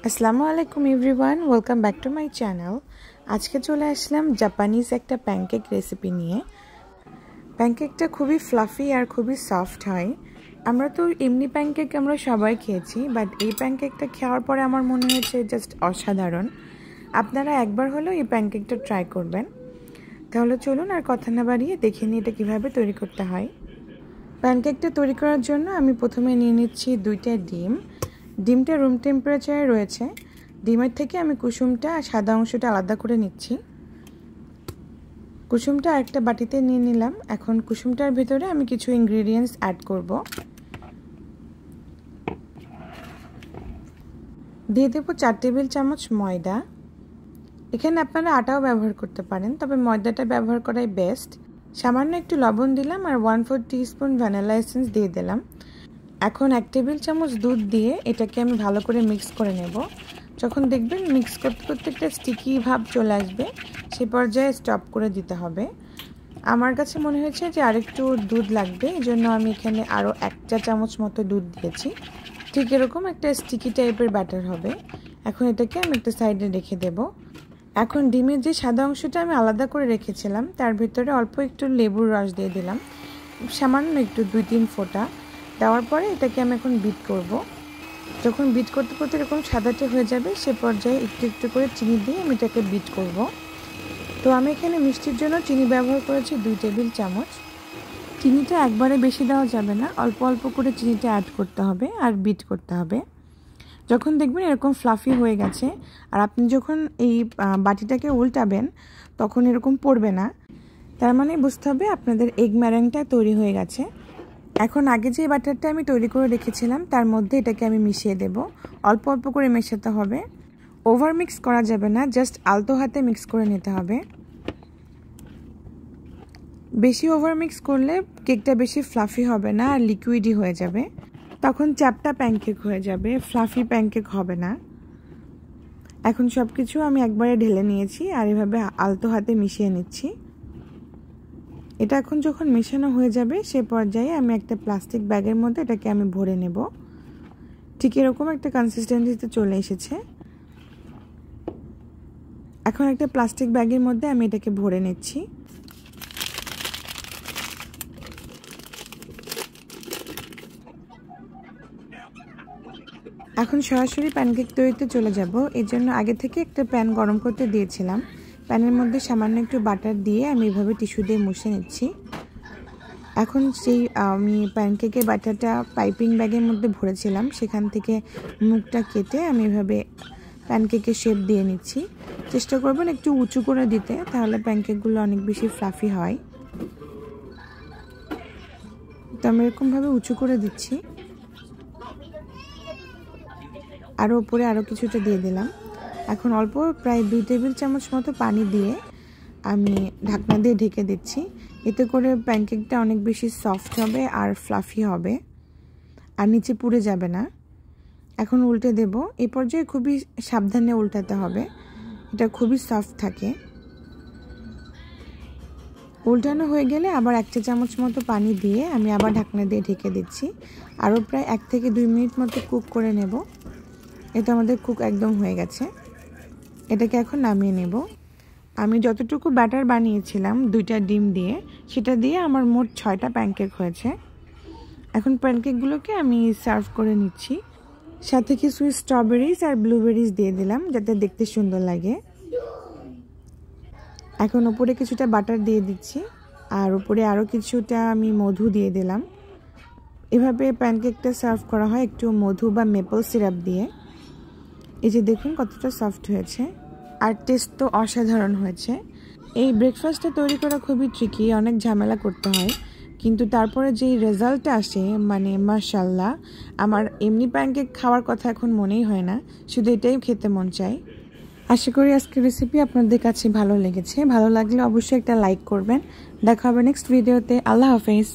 আসসালামু আলাইকুম everyone, welcome back to my channel. আজকে চলে আসলাম জাপানিজ একটা প্যানকেক রেসিপি নিয়ে। প্যানকেকটা খুবই ফ্লাফি আর খুবই সফট হয়। আমরা তো এমনি প্যানকেক আমরা সবাই খেয়েছি, বাট এই প্যানকেকটা খাওয়ার পরে আমার মনে হয়েছে জাস্ট অসাধারণ। আপনারা একবার হলেও এই প্যানকেকটা ট্রাই করবেন। তাহলে চলুন আর কথা না বাড়িয়ে দেখে নিই এটা কীভাবে তৈরি করতে হয়। প্যানকেকটা তৈরি করার জন্য আমি প্রথমে নিয়ে নিচ্ছি 2টা ডিম। ডিমটা রুম টেম্পারেচারে রয়েছে। ডিমের থেকে আমি কুসুমটা আর সাদা অংশটা আলাদা করে নিচ্ছি। কুসুমটা আরেকটা বাটিতে নিয়ে নিলাম। এখন কুসুমটার ভিতরে আমি কিছু ইনগ্রেডিয়েন্টস অ্যাড করব। দিয়ে দেবো 4 টেবিল চামচ ময়দা। এখানে আপনারা আটাও ব্যবহার করতে পারেন, তবে ময়দাটা ব্যবহার করাই বেস্ট। সামান্য একটু লবণ দিলাম আর 1/4 টিস্পুন ভ্যানিলা এসেন্স দিয়ে দিলাম। এখন 1 টেবিল চামচ দুধ দিয়ে এটাকে আমি ভালো করে মিক্স করে নেব। যখন দেখবেন মিক্স করতে করতে একটা স্টিকি ভাব চলে আসবে, সেই পর্যায়ে স্টপ করে দিতে হবে। আমার কাছে মনে হয়েছে যে আরেকটু দুধ লাগবে, এই জন্য আমি এখানে আরও 1 চা চামচ মতো দুধ দিয়েছি। ঠিক এরকম একটা স্টিকি টাইপের ব্যাটার হবে। এখন এটাকে আমি একটা সাইডে রেখে দেব। এখন ডিমের যে সাদা অংশটা আমি আলাদা করে রেখেছিলাম, তার ভিতরে অল্প একটু লেবুর রস দিয়ে দিলাম, সামান্য একটু 2-3 ফোঁটা দেওয়ার পরে এটাকে আমি এখন বিট করব। যখন বিট করতে করতে এরকম সাদাটে হয়ে যাবে, সে পর্যায়ে একটু একটু করে চিনি দিয়ে আমি এটাকে বিট করব। তো আমি এখানে মিষ্টির জন্য চিনি ব্যবহার করেছি 2 টেবিল চামচ। চিনিটা একবারে বেশি দেওয়া যাবে না, অল্প অল্প করে চিনিটা অ্যাড করতে হবে আর বিট করতে হবে। যখন দেখবেন এরকম ফ্লাফি হয়ে গেছে আর আপনি যখন এই বাটিটাকে উল্টাবেন তখন এরকম পড়বে না, তার মানে বুঝতে হবে আপনাদের এগ ম্যারিনেডটা তৈরি হয়ে গেছে। এখন আগে যে বাটারটা আমি তৈরি করে রেখেছিলাম তার মধ্যে এটাকে আমি মিশিয়ে দেব। অল্প অল্প করে মেশাতে হবে, ওভার মিক্স করা যাবে না, জাস্ট আলতো হাতে মিক্স করে নিতে হবে। বেশি ওভার মিক্স করলে কেকটা বেশি ফ্লাফি হবে না আর লিকুইডই হয়ে যাবে, তখন চ্যাপটা প্যানকেক হয়ে যাবে, ফ্লাফি প্যানকেক হবে না। এখন সব কিছু আমি একবারে ঢেলে নিয়েছি আর এভাবে আলতো হাতে মিশিয়ে নিচ্ছি। এটা এখন যখন মেশানো হয়ে যাবে সে পর্যায়ে আমি একটা প্লাস্টিক ব্যাগের মধ্যে এটাকে আমি ভরে নেব। ঠিক এরকম একটা কনসিস্টেন্সিতে চলে এসেছে। এখন একটা প্লাস্টিক ব্যাগের মধ্যে আমি এটাকে ভরে নিচ্ছি। এখন সরাসরি প্যানকেক তৈরিতে চলে যাব। এর জন্য আগে থেকে একটা প্যান গরম করতে দিয়েছিলাম। প্যানের মধ্যে সামান্য একটু বাটার দিয়ে আমি এভাবে টিস্যু দিয়ে মুছে নিচ্ছি। এখন সেই আমি প্যানকেকের বাটারটা পাইপিং ব্যাগের মধ্যে ভরেছিলাম, সেখান থেকে মুখটা কেটে আমি এভাবে প্যানকেকের শেপ দিয়ে নিচ্ছি। চেষ্টা করবেন একটু উঁচু করে দিতে, তাহলে প্যানকেকগুলো অনেক বেশি ফ্লাফি হয়। তো আমি এরকমভাবে উঁচু করে দিচ্ছি। আরও উপরে আরও কিছুটা দিয়ে দিলাম। এখন অল্প প্রায় 2 টেবিল চামচ মতো পানি দিয়ে আমি ঢাকনা দিয়ে ঢেকে দিচ্ছি। এতে করে প্যানকেকটা অনেক বেশি সফট হবে আর ফ্লাফি হবে আর নিচে পুড়ে যাবে না। এখন উল্টে দেব। এই পর্যায়ে খুবই সাবধানে উল্টাতে হবে, এটা খুবই সফট থাকে। উল্টানো হয়ে গেলে আবার 1 চা চামচ মতো পানি দিয়ে আমি আবার ঢাকনা দিয়ে ঢেকে দিচ্ছি। আরও প্রায় 1 থেকে 2 মিনিট মতো কুক করে নেব। এটা আমাদের কুক একদম হয়ে গেছে। এটাকে এখন নামিয়ে নেব। আমি যতটুকু ব্যাটার বানিয়েছিলাম 2টা ডিম দিয়ে, সেটা দিয়ে আমার মোট 6টা প্যানকেক হয়েছে। এখন প্যানকেকগুলোকে আমি সার্ভ করে নিচ্ছি। সাথে কিছু স্ট্রবেরিজ আর ব্লুবেরিজ দিয়ে দিলাম যাতে দেখতে সুন্দর লাগে। এখন উপরে কিছুটা বাটার দিয়ে দিচ্ছি আর উপরে আরও কিছুটা আমি মধু দিয়ে দিলাম। এভাবে প্যানকেকটা সার্ভ করা হয় একটু মধু বা মেপল সিরাপ দিয়ে। এই যে দেখুন কতটা সফট হয়েছে আর টেস্ট তো অসাধারণ হয়েছে। এই ব্রেকফাস্টটা তৈরি করা খুবই ট্রিকি, অনেক ঝামেলা করতে হয়, কিন্তু তারপরে যেই রেজাল্টটা আসে মানে মাশাআল্লাহ, আমার এমনি প্যানকেক খাওয়ার কথা এখন মনেই হয় না, শুধু এটাই খেতে মন চায়। আশা করি আজকের রেসিপি আপনাদের কাছে ভালো লেগেছে। ভালো লাগলে অবশ্যই একটা লাইক করবেন। দেখা হবে নেক্সট ভিডিওতে। আল্লাহ হাফেজ।